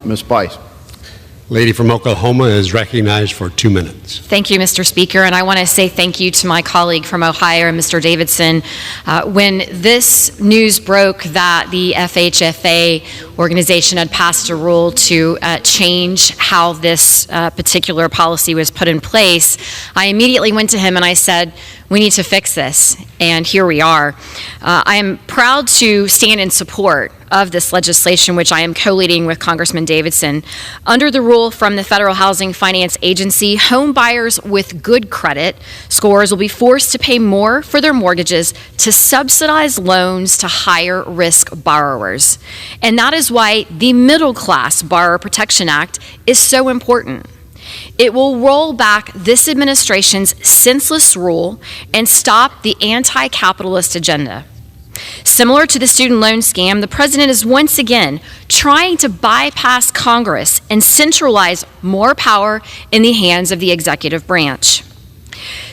Ms. Bice. Lady from Oklahoma is recognized for 2 minutes. Thank you, Mr. Speaker, and I want to say thank you to my colleague from Ohio, Mr. Davidson. When this news broke that the FHFA organization had passed a rule to change how this particular policy was put in place, I immediately went to him and I said, we need to fix this, and here we are. I am proud to stand in support of this legislation, which I am co-leading with Congressman Davidson. Under the rule from the Federal Housing Finance Agency, home buyers with good credit scores will be forced to pay more for their mortgages to subsidize loans to higher risk borrowers. And that is why the Middle Class Borrower Protection Act is so important. It will roll back this administration's senseless rule and stop the anti-capitalist agenda. Similar to the student loan scam, the president is once again trying to bypass Congress and centralize more power in the hands of the executive branch.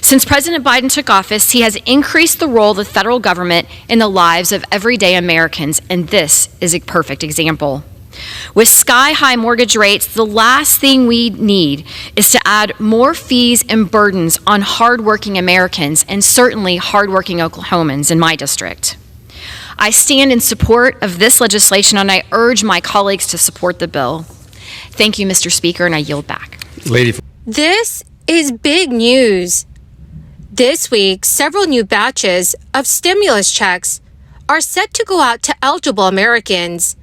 Since President Biden took office, he has increased the role of the federal government in the lives of everyday Americans, and this is a perfect example. With sky-high mortgage rates, the last thing we need is to add more fees and burdens on hardworking Americans and certainly hardworking Oklahomans in my district. I stand in support of this legislation and I urge my colleagues to support the bill. Thank you, Mr. Speaker, and I yield back. This is big news. This week, several new batches of stimulus checks are set to go out to eligible Americans.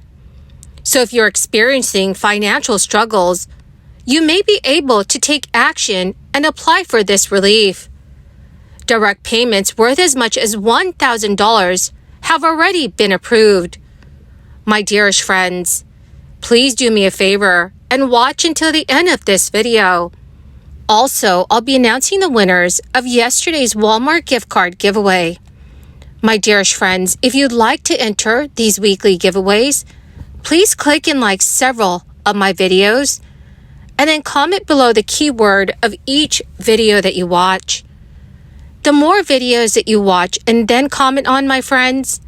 So if you're experiencing financial struggles, you may be able to take action and apply for this relief. Direct payments worth as much as $1,000 have already been approved. My dearest friends, please do me a favor and watch until the end of this video. Also, I'll be announcing the winners of yesterday's Walmart gift card giveaway. My dearest friends, if you'd like to enter these weekly giveaways, please click and like several of my videos and then comment below the keyword of each video that you watch. The more videos that you watch and then comment on, my friends,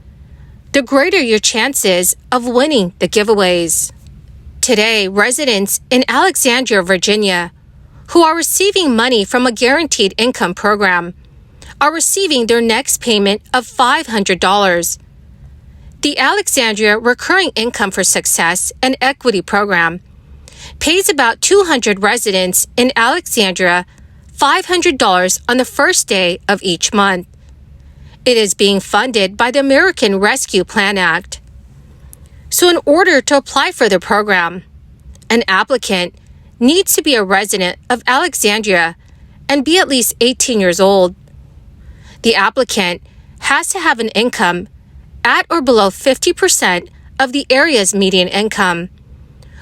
the greater your chances of winning the giveaways. Today, residents in Alexandria, Virginia, who are receiving money from a guaranteed income program, are receiving their next payment of $500. The Alexandria Recurring Income for Success and Equity Program pays about 200 residents in Alexandria $500 on the first day of each month. It is being funded by the American Rescue Plan Act. So in order to apply for the program, an applicant needs to be a resident of Alexandria and be at least 18 years old. The applicant has to have an income at or below 50% of the area's median income,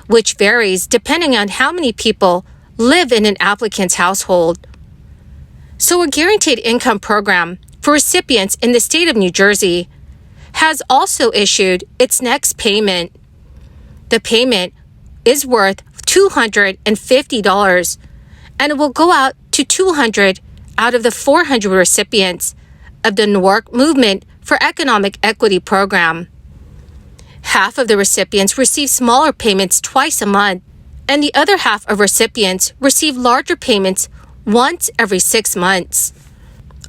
which varies depending on how many people live in an applicant's household. So a guaranteed income program for recipients in the state of New Jersey has also issued its next payment. The payment is worth $250, and it will go out to 200 out of the 400 recipients of the Newark Movement for Economic Equity program. Half of the recipients receive smaller payments twice a month, and the other half of recipients receive larger payments once every 6 months.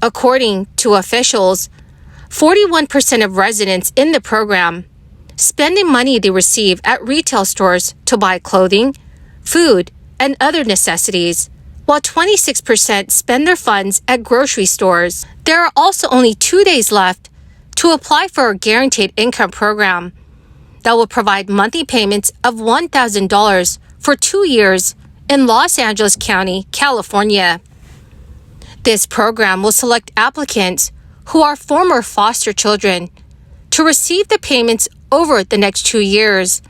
According to officials, 41% of residents in the program spend the money they receive at retail stores to buy clothing, food, and other necessities, while 26% spend their funds at grocery stores. There are also only 2 days left to apply for a guaranteed income program that will provide monthly payments of $1,000 for 2 years in Los Angeles County, California. This program will select applicants who are former foster children to receive the payments over the next 2 years.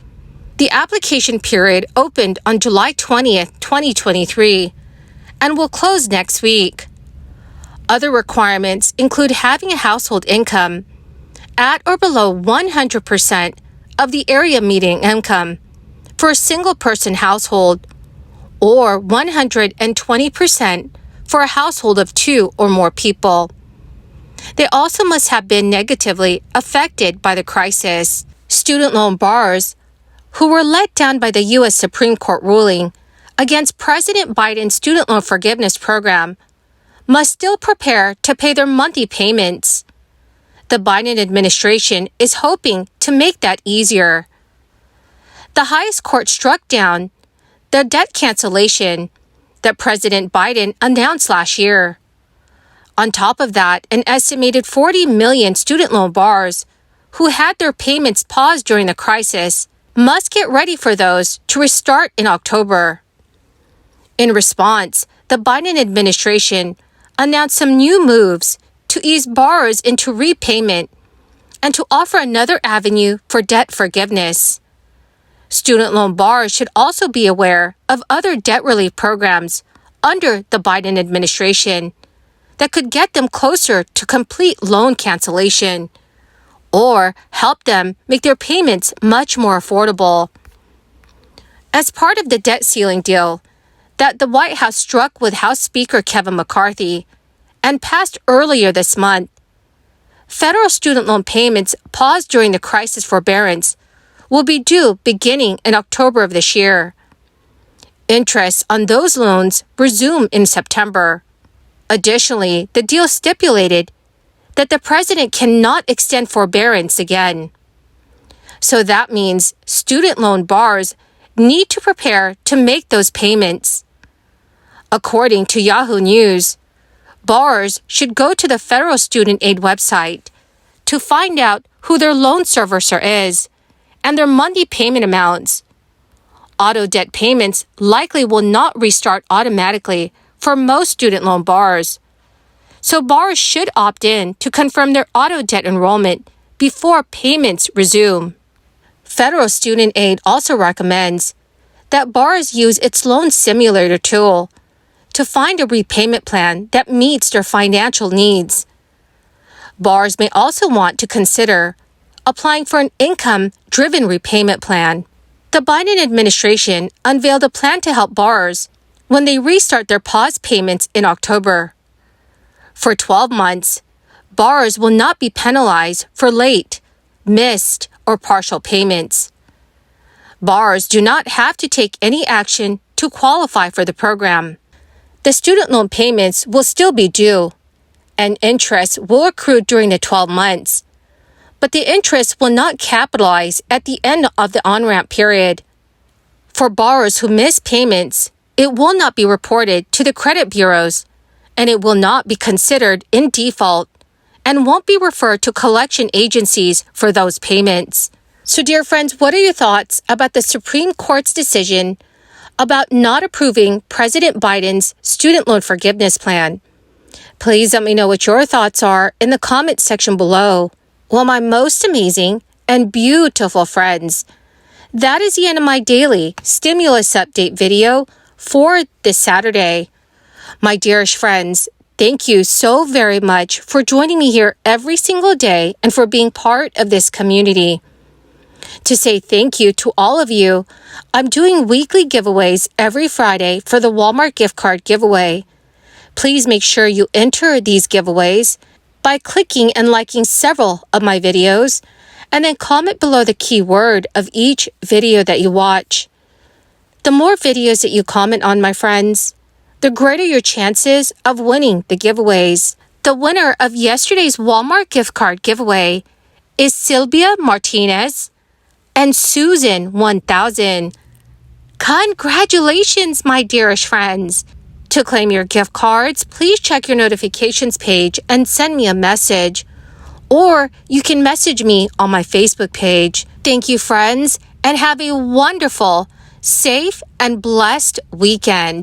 The application period opened on July 20th, 2023, and will close next week. Other requirements include having a household income at or below 100% of the area median income for a single-person household, or 120% for a household of 2 or more people. They also must have been negatively affected by the crisis. Student loan borrowers who were let down by the U.S. Supreme Court ruling against President Biden's student loan forgiveness program must still prepare to pay their monthly payments. The Biden administration is hoping to make that easier. The highest court struck down the debt cancellation that President Biden announced last year. On top of that, an estimated 40 million student loan borrowers who had their payments paused during the crisis must get ready for those to restart in October. In response, the Biden administration announced some new moves to ease borrowers into repayment and to offer another avenue for debt forgiveness. Student loan borrowers should also be aware of other debt relief programs under the Biden administration that could get them closer to complete loan cancellation or help them make their payments much more affordable. As part of the debt ceiling deal that the White House struck with House Speaker Kevin McCarthy and passed earlier this month, federal student loan payments paused during the crisis forbearance will be due beginning in October of this year. Interest on those loans resume in September. Additionally, the deal stipulated that the president cannot extend forbearance again. So that means student loan borrowers need to prepare to make those payments. According to Yahoo News, borrowers should go to the Federal Student Aid website to find out who their loan servicer is and their monthly payment amounts. Auto debt payments likely will not restart automatically for most student loan borrowers, so borrowers should opt in to confirm their auto debt enrollment before payments resume. Federal Student Aid also recommends that borrowers use its loan simulator tool to find a repayment plan that meets their financial needs. Borrowers may also want to consider applying for an income-driven repayment plan. The Biden administration unveiled a plan to help borrowers when they restart their paused payments in October. For 12 months, borrowers will not be penalized for late, missed, or partial payments. Borrowers do not have to take any action to qualify for the program. The student loan payments will still be due, and interest will accrue during the 12 months. But the interest will not capitalize at the end of the on-ramp period. For borrowers who miss payments, it will not be reported to the credit bureaus, and it will not be considered in default and won't be referred to collection agencies for those payments. So, dear friends, what are your thoughts about the Supreme Court's decision about not approving President Biden's student loan forgiveness plan? Please let me know what your thoughts are in the comments section below. Well, my most amazing and beautiful friends, that is the end of my daily stimulus update video for this Saturday. My dearest friends, thank you so very much for joining me here every single day and for being part of this community. To say thank you to all of you, I'm doing weekly giveaways every Friday for the Walmart gift card giveaway. Please make sure you enter these giveaways by clicking and liking several of my videos, and then comment below the keyword of each video that you watch. The more videos that you comment on, my friends, the greater your chances of winning the giveaways. The winner of yesterday's Walmart gift card giveaway is Sylvia Martinez and Susan 1000. Congratulations, my dearest friends. To claim your gift cards, please check your notifications page and send me a message. Or you can message me on my Facebook page. Thank you, friends, and have a wonderful, safe, and blessed weekend.